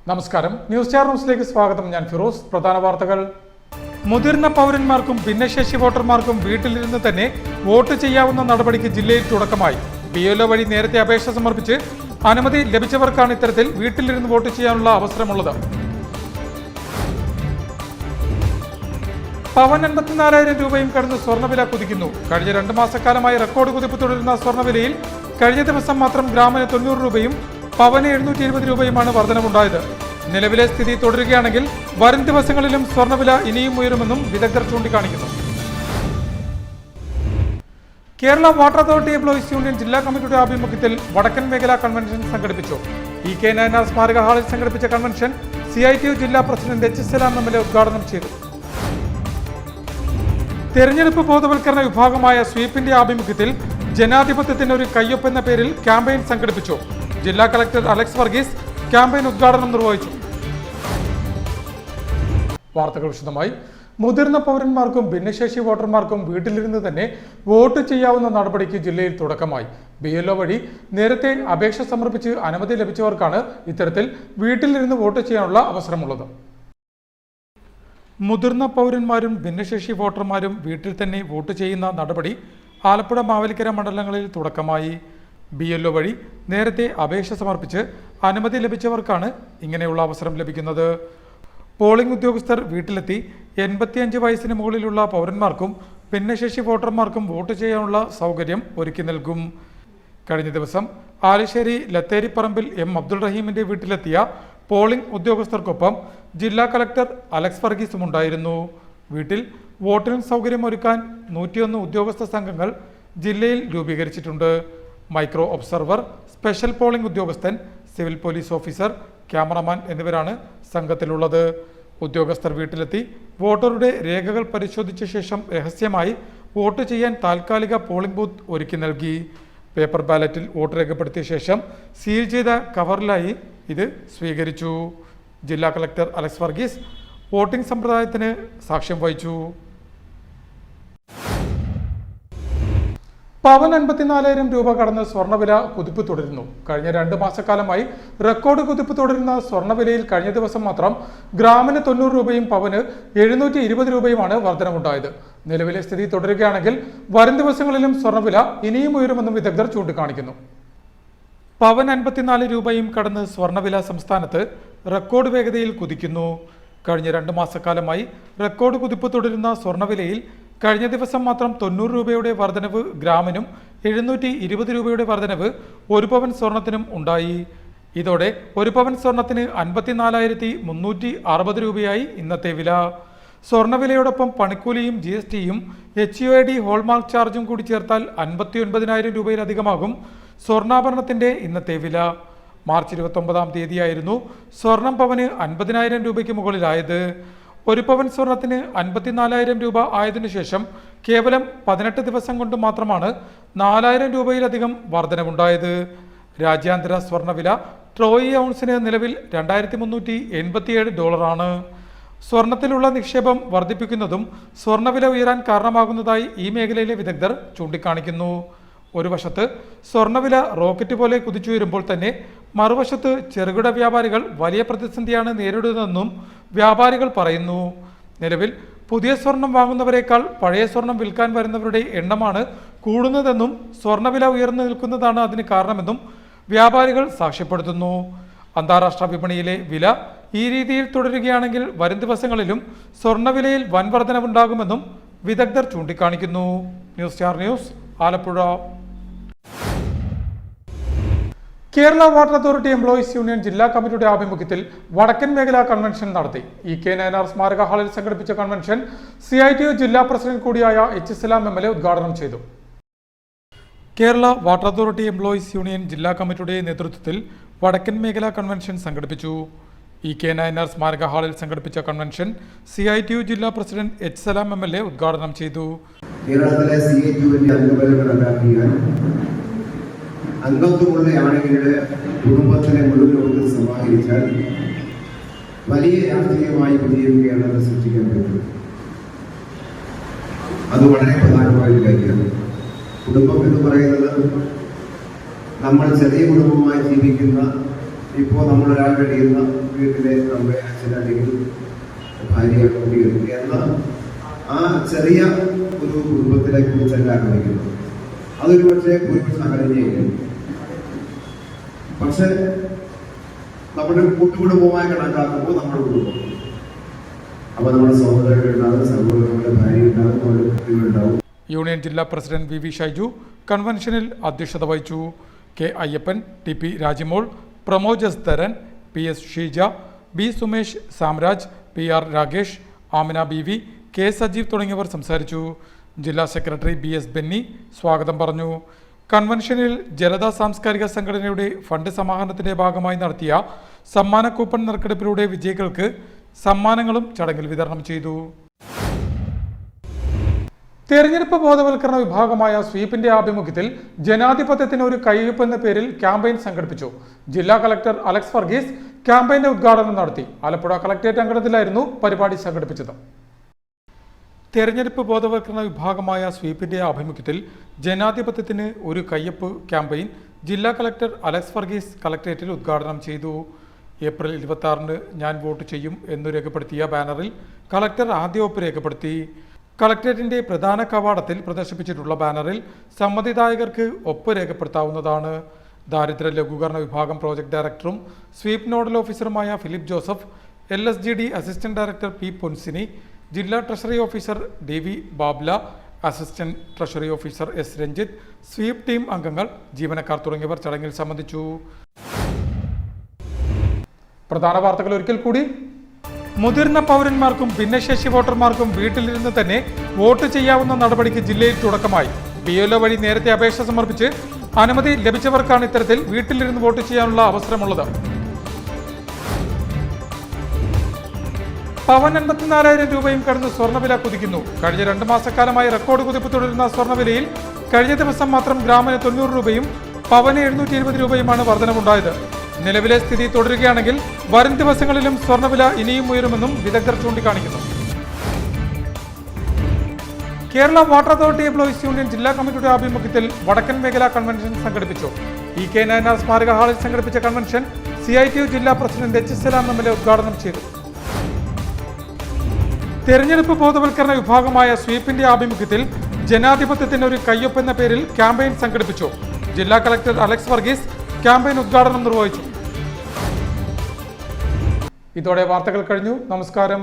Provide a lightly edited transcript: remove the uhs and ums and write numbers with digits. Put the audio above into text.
നമസ്കാരം, news star ന്യൂസിലേക്ക് സ്വാഗതം. ഞാൻ ഫിറോസ്. പ്രധാന വാർത്തകൾ. മുതിർന്ന പൗരന്മാർക്കും ഭിന്നശേഷി വോട്ടർമാർക്കും വീട്ടിലിരുന്ന് തന്നെ വോട്ട് ചെയ്യാവുന്ന നടപടിക്ക് ജില്ലയിൽ തുടക്കമായി. BLO വഴി നേരത്തെ അപേക്ഷ സമർപ്പിച്ച് അനുമതി ലഭിച്ചവർക്കാണ് ഇത്തരത്തിൽ വീട്ടിലിരുന്ന് വോട്ട് ചെയ്യാനുള്ള അവസരമുള്ളത്. പവൻ 84,000 രൂപയും കടന്ന് സ്വർണ്ണവില കുതിക്കുന്നു. കഴിഞ്ഞ 2 മാസക്കാലമായി റെക്കോർഡ് കുതിപ്പ് തുടരുന്ന സ്വർണ്ണവിലയിൽ കഴിഞ്ഞ ദിവസം മാത്രം ഗ്രാമിന് 90 രൂപയും പവന് 720 രൂപയുമാണ് വർധനവുണ്ടായത്. നിലവിലെ സ്ഥിതി തുടരുകയാണെങ്കിൽ വരും ദിവസങ്ങളിലും സ്വർണ്ണവില ഇനിയും ഉയരുമെന്നും വിദഗ്ധർ ചൂണ്ടിക്കാണിക്കുന്നു. Kerala water authority employees union ജില്ലാ കമ്മിറ്റിയുടെ ആഭിമുഖ്യത്തിൽ വടക്കൻ മേഖലാ കൺവെൻഷൻ സംഘടിപ്പിച്ചു. EK നായനാർ സ്മാരക ഹാളിൽ സംഘടിപ്പിച്ച കൺവെൻഷൻ CITU ജില്ലാ പ്രസിഡന്റ് H. സലാം MLA ഉദ്ഘാടനം ചെയ്തു. തെരഞ്ഞെടുപ്പ് ബോധവൽക്കരണ വിഭാഗമായ സ്വീപിന്റെ ആഭിമുഖ്യത്തിൽ ജനാധിപത്യത്തിന് ഒരു കയ്യൊപ്പ് എന്ന പേരിൽ ക്യാമ്പയിൻ സംഘടിപ്പിച്ചു. ജില്ലാ കളക്ടർ അലക്സ് വർഗീസ് ക്യാമ്പയിൻ ഉദ്ഘാടനം നിർവഹിച്ചു. വാർത്തകൾ വിശദമായി. മുതിർന്ന പൗരന്മാർക്കും ഭിന്നശേഷി വോട്ടർമാർക്കും വീട്ടിലിരുന്ന് തന്നെ വോട്ട് ചെയ്യാവുന്ന നടപടിക്ക് ജില്ലയിൽ തുടക്കമായി. BLO വഴി നേരത്തെ അപേക്ഷ സമർപ്പിച്ച് അനുമതി ലഭിച്ചവർക്കാണ് ഇത്തരത്തിൽ വീട്ടിലിരുന്ന് വോട്ട് ചെയ്യാനുള്ള അവസരമുള്ളത്. മുതിർന്ന പൗരന്മാരും ഭിന്നശേഷി വോട്ടർമാരും വീട്ടിൽ തന്നെ വോട്ട് ചെയ്യുന്ന നടപടി ആലപ്പുഴ മാവേലിക്കര മണ്ഡലങ്ങളിൽ തുടക്കമായി. BLO വഴി നേരത്തെ അപേക്ഷ സമർപ്പിച്ച് അനുമതി ലഭിച്ചവർക്കാണ് ഇങ്ങനെയുള്ള അവസരം ലഭിക്കുന്നത്. പോളിംഗ് ഉദ്യോഗസ്ഥർ വീട്ടിലെത്തി 85 വയസ്സിന് മുകളിലുള്ള പൗരന്മാർക്കും ഭിന്നശേഷി വോട്ടർമാർക്കും വോട്ട് ചെയ്യാനുള്ള സൗകര്യം ഒരുക്കി നൽകും. കഴിഞ്ഞ ദിവസം ആലിശ്ശേരി ലത്തേരിപ്പറമ്പിൽ M. അബ്ദുൾ റഹീമിന്റെ വീട്ടിലെത്തിയ പോളിംഗ് ഉദ്യോഗസ്ഥർക്കൊപ്പം ജില്ലാ കളക്ടർ അലക്സ് വർഗീസും ഉണ്ടായിരുന്നു. വീട്ടിൽ വോട്ടിംഗ് സൗകര്യമൊരുക്കാൻ 101 ഉദ്യോഗസ്ഥ സംഘങ്ങൾ ജില്ലയിൽ രൂപീകരിച്ചിട്ടുണ്ട്. മൈക്രോ ഒബ്സർവർ, സ്പെഷ്യൽ പോളിംഗ് ഉദ്യോഗസ്ഥൻ, സിവിൽ പോലീസ് ഓഫീസർ, ക്യാമറമാൻ എന്നിവരാണ് സംഘത്തിലുള്ളത്. ഉദ്യോഗസ്ഥർ വീട്ടിലെത്തി വോട്ടറുടെ രേഖകൾ പരിശോധിച്ച ശേഷം രഹസ്യമായി വോട്ട് ചെയ്യാൻ താൽക്കാലിക പോളിംഗ് ബൂത്ത് ഒരുക്കി നൽകി. പേപ്പർ ബാലറ്റിൽ വോട്ട് രേഖപ്പെടുത്തിയ ശേഷം സീൽ ചെയ്ത കവറിലായി ഇത് സ്വീകരിച്ചു. ജില്ലാ കളക്ടർ അലക്സ് വർഗീസ് വോട്ടിംഗ് സമ്പ്രദായത്തിന് സാക്ഷ്യം വഹിച്ചു. പവൻ 54,000 രൂപ കടന്ന് സ്വർണ്ണവില കുതിപ്പ് തുടരുന്നു. കഴിഞ്ഞ 2 മാസക്കാലമായി റെക്കോർഡ് കുതിപ്പ് തുടരുന്ന സ്വർണ്ണവിലയിൽ കഴിഞ്ഞ ദിവസം മാത്രം ഗ്രാമിന് 90 രൂപയും പവന് 720 രൂപയുമാണ് വർധനമുണ്ടായത്. നിലവിലെ സ്ഥിതി തുടരുകയാണെങ്കിൽ വരും ദിവസങ്ങളിലും സ്വർണ്ണവില ഇനിയും ഉയരുമെന്നും വിദഗ്ധർ ചൂണ്ടിക്കാണിക്കുന്നു. പവൻ 54 രൂപയും കടന്ന് സ്വർണ്ണവില സംസ്ഥാനത്ത് റെക്കോർഡ് വേഗതയിൽ കുതിക്കുന്നു. കഴിഞ്ഞ 2 മാസക്കാലമായി റെക്കോർഡ് കുതിപ്പ് തുടരുന്ന സ്വർണ്ണവിലയിൽ കഴിഞ്ഞ ദിവസം മാത്രം 90 രൂപയുടെ വർധനവ് ഗ്രാമിനും 720 രൂപയുടെ വർധനവ് 1 പവൻ സ്വർണത്തിനും ഉണ്ടായി. ഇതോടെ 1 പവൻ സ്വർണത്തിന് 54,360 രൂപയായി ഇന്നത്തെ വില. സ്വർണ്ണവിലയോടൊപ്പം പണിക്കൂലിയും GSTയും HUID ഹോൾമാർക്ക് ചാർജും കൂടി ചേർത്താൽ 59,000 രൂപയിലധികമാകും സ്വർണ്ണാഭരണത്തിന്റെ ഇന്നത്തെ വില. മാർച്ച് 29-ാം തീയതിയായിരുന്നു സ്വർണം പവന് 50,000 രൂപയ്ക്ക് മുകളിലായത്. 1 പവൻ സ്വർണത്തിന് 54,000 രൂപ ആയതിനു ശേഷം കേവലം 18 ദിവസം കൊണ്ട് മാത്രമാണ് 4,000 രൂപയിലധികം വർധനവുണ്ടായത്. രാജ്യാന്തര സ്വർണ്ണവില ട്രോയ് ഔൺസിന് നിലവിൽ $2,387. സ്വർണത്തിലുള്ള നിക്ഷേപം വർദ്ധിപ്പിക്കുന്നതും സ്വർണ്ണവില ഉയരാൻ കാരണമാകുന്നതായി ഈ മേഖലയിലെ വിദഗ്ധർ ചൂണ്ടിക്കാണിക്കുന്നു. ഒരു വശത്ത് സ്വർണ്ണവില റോക്കറ്റ് പോലെ കുതിച്ചുയരുമ്പോൾ തന്നെ മറുവശത്ത് ചെറുകിട വ്യാപാരികൾ വലിയ പ്രതിസന്ധിയാണ് നേരിടുന്നതെന്നും വ്യാപാരികൾ പറയുന്നു. നിലവിൽ പുതിയ സ്വർണം വാങ്ങുന്നവരെക്കാൾ പഴയ സ്വർണം വിൽക്കാൻ വരുന്നവരുടെ എണ്ണമാണ് കൂടുന്നതെന്നും സ്വർണ്ണവില ഉയർന്നു നിൽക്കുന്നതാണ് അതിന് കാരണമെന്നും വ്യാപാരികൾ സാക്ഷ്യപ്പെടുത്തുന്നു. അന്താരാഷ്ട്ര വിപണിയിലെ വില ഈ രീതിയിൽ തുടരുകയാണെങ്കിൽ വരും ദിവസങ്ങളിലും സ്വർണ്ണവിലയിൽ വൻ വർധനവുണ്ടാകുമെന്നും വിദഗ്ധർ ചൂണ്ടിക്കാണിക്കുന്നു. News star news, Alappuzha. Kerala water authority employees union ജില്ലാ കമ്മിറ്റിയുടെ ആഭിമുഖ്യത്തിൽ വടക്കൻ മേഖലാ കൺവെൻഷൻ നടത്തി. EK നായനാർ സ്മാരക ഹാളിൽ സംഘടിപ്പിച്ച കൺവെൻഷൻ CITU ജില്ലാ പ്രസിഡന്റ് കൂടിയായ H. സലാം MLA ഉദ്ഘാടനം ചെയ്തു. Kerala water authority employees union ജില്ലാ കമ്മിറ്റിയുടെ നേതൃത്വത്തിൽ വടക്കൻ മേഖലാ കൺവെൻഷൻ സംഘടിപ്പിച്ചു. EK നായനാർ സ്മാരക ഹാളിൽ സംഘടിപ്പിച്ച കൺവെൻഷൻ CITU ജില്ലാ പ്രസിഡന്റ് H. സലാം MLA ഉദ്ഘാടനം ചെയ്തു. കേരളത്തിലെ CITUവിന്റെ അംഗബലം കണക്കാക്കിയാൽ അംഗത്വമുള്ള ആളുകളുടെ കുടുംബത്തിലെ മുഴുവൻ സമാഹരിച്ചാൽ വലിയ രാഷ്ട്രീയമായി പുതിയ കേരളത്തെ സൃഷ്ടിക്കാൻ പറ്റും. അത് വളരെ പ്രധാനമായ ഒരു കാര്യമാണ്. കുടുംബം എന്ന് പറയുന്നത് നമ്മൾ ചെറിയ കുടുംബമായി ജീവിക്കുന്ന ഇപ്പോൾ നമ്മളൊരാൾ കഴിയുന്ന വീട്ടിലെ അമ്മ, അച്ഛൻ അല്ലെങ്കിൽ ഭാര്യ, കുട്ടികൾ എന്ന ആ ചെറിയ ഒരു കുടുംബത്തിനെ കുറിച്ചല്ല ആഗ്രഹിക്കുന്നത്. അതൊരു പക്ഷേ ഭൂരിപക്ഷം അകലെയായിരിക്കും. പക്ഷെ നമ്മുടെ കൂട്ടുകുടുംബമായി കണക്കാക്കുമ്പോൾ നമ്മുടെ കുടുംബം, അപ്പൊ നമ്മുടെ സഹോദരങ്ങളുണ്ടാവും, സഹോദരങ്ങളുടെ ഭാര്യ ഉണ്ടാവും, അവരുടെ കുട്ടികളുണ്ടാവും. യൂണിയൻ ജില്ലാ പ്രസിഡന്റ് വി ഷൈജു കൺവെൻഷനിൽ അധ്യക്ഷത വഹിച്ചു. K Ayyappan, T P Rajimol, Pramoj S Dharan, P S Sheeja, B Sumesh, Samraj, P R Rakesh, Amina B V, K Sajeev തുടങ്ങിയവർ സംസാരിച്ചു. ജില്ലാ സെക്രട്ടറി ബി എസ് ബെന്നി സ്വാഗതം പറഞ്ഞു. കൺവെൻഷനിൽ ജനതാ സാംസ്കാരിക സംഘടനയുടെ ഫണ്ട് സമാഹരണത്തിന്റെ ഭാഗമായി നടത്തിയ സമ്മാന കൂപ്പൺ നറുക്കെടുപ്പിലൂടെ വിജയികൾക്ക് സമ്മാനങ്ങളും ചടങ്ങിൽ വിതരണം ചെയ്തു. തെരഞ്ഞെടുപ്പ് ബോധവൽക്കരണ വിഭാഗമായ സ്വീപിന്റെ ആഭിമുഖ്യത്തിൽ ജനാധിപത്യത്തിന് ഒരു കയ്യൊപ്പ് എന്ന പേരിൽ ക്യാമ്പയിൻ സംഘടിപ്പിച്ചു. ജില്ലാ കളക്ടർ അലക്സ് വർഗീസ് ക്യാമ്പയിന്റെ ഉദ്ഘാടനം നടത്തി. ആലപ്പുഴ കളക്ടറേറ്റ് അങ്കണത്തിലായിരുന്നു പരിപാടി സംഘടിപ്പിച്ചത്. തെരഞ്ഞെടുപ്പ് ബോധവൽക്കരണ വിഭാഗമായ സ്വീപിന്റെ ആഭിമുഖ്യത്തിൽ ജനാധിപത്യത്തിന് ഒരു കയ്യൊപ്പ് ക്യാമ്പയിൻ ജില്ലാ കളക്ടർ അലക്സ് വർഗീസ് കളക്ടറേറ്റിൽ ഉദ്ഘാടനം ചെയ്തു. ഏപ്രിൽ 26-ന് ഞാൻ വോട്ട് ചെയ്യും എന്നു രേഖപ്പെടുത്തിയ ബാനറിൽ കളക്ടർ ആദ്യ ഒപ്പ് രേഖപ്പെടുത്തി. കളക്ടറേറ്റിന്റെ പ്രധാന കവാടത്തിൽ പ്രദർശിപ്പിച്ചിട്ടുള്ള ബാനറിൽ സമ്മതിദായകർക്ക് ഒപ്പ് രേഖപ്പെടുത്താവുന്നതാണ്. ദാരിദ്ര്യ ലഘൂകരണ വിഭാഗം പ്രോജക്ട് ഡയറക്ടറും സ്വീപ് നോഡൽ ഓഫീസറുമായ Philip Joseph, LSGD assistant director P Ponsini, ജില്ലാ treasury officer DV Babla, assistant treasury officer S Ranjith, sweep team അംഗങ്ങൾ, ജീവനക്കാർ തുടങ്ങിയവർ ചടങ്ങിൽ സംബന്ധിച്ചു. പ്രധാന വാർത്തകൾ ഒരിക്കൽ കൂടി. മുതിർന്ന പൗരന്മാർക്കും ഭിന്നശേഷി വോട്ടർമാർക്കും വീട്ടിലിരുന്ന് തന്നെ വോട്ട് ചെയ്യാവുന്ന നടപടിക്ക് ജില്ലയിൽ തുടക്കമായി. BLO വഴി നേരത്തെ അപേക്ഷ സമർപ്പിച്ച് അനുമതി ലഭിച്ചവർക്കാണ് ഇത്തരത്തിൽ വീട്ടിലിരുന്ന് വോട്ട് ചെയ്യാനുള്ള അവസരമുള്ളത്. പവൻ 84,000 രൂപയും കടന്ന് സ്വർണ്ണവില കുതിക്കുന്നു. കഴിഞ്ഞ 2 മാസക്കാലമായി റെക്കോർഡ് കുതിപ്പ് തുടരുന്ന സ്വർണ്ണവിലയിൽ കഴിഞ്ഞ ദിവസം മാത്രം ഗ്രാമിന് 90 രൂപയും പവന് 720 രൂപയുമാണ് വർധനമുണ്ടായത്. നിലവിലെ സ്ഥിതി തുടരുകയാണെങ്കിൽ വരും ദിവസങ്ങളിലും സ്വർണ്ണവില ഇനിയും ഉയരുമെന്നും വിദഗ്ധർ ചൂണ്ടിക്കാണിക്കുന്നു. Kerala water authority employees union ജില്ലാ കമ്മിറ്റിയുടെ ആഭിമുഖ്യത്തിൽ വടക്കൻ മേഖലാ കൺവെൻഷൻ സംഘടിപ്പിച്ചു. EK നായനാർ സ്മാരക ഹാളിൽ സംഘടിപ്പിച്ച കൺവെൻഷൻ CITU ജില്ലാ പ്രസിഡന്റ് H. സലാം MLA ഉദ്ഘാടനം ചെയ്തു. തെരഞ്ഞെടുപ്പ് ബോധവൽക്കരണ വിഭാഗമായ സ്വീപിന്റെ ആഭിമുഖ്യത്തിൽ ജനാധിപത്യത്തിന് ഒരു കയ്യൊപ്പ് എന്ന പേരിൽ ക്യാമ്പയിൻ സംഘടിപ്പിച്ചു. ജില്ലാ കളക്ടർ അലക്സ് വർഗീസ് ക്യാമ്പയിൻ ഉദ്ഘാടനം നിർവഹിച്ചു. ഇതോടെ വാർത്തകൾ കഴിഞ്ഞു. നമസ്കാരം.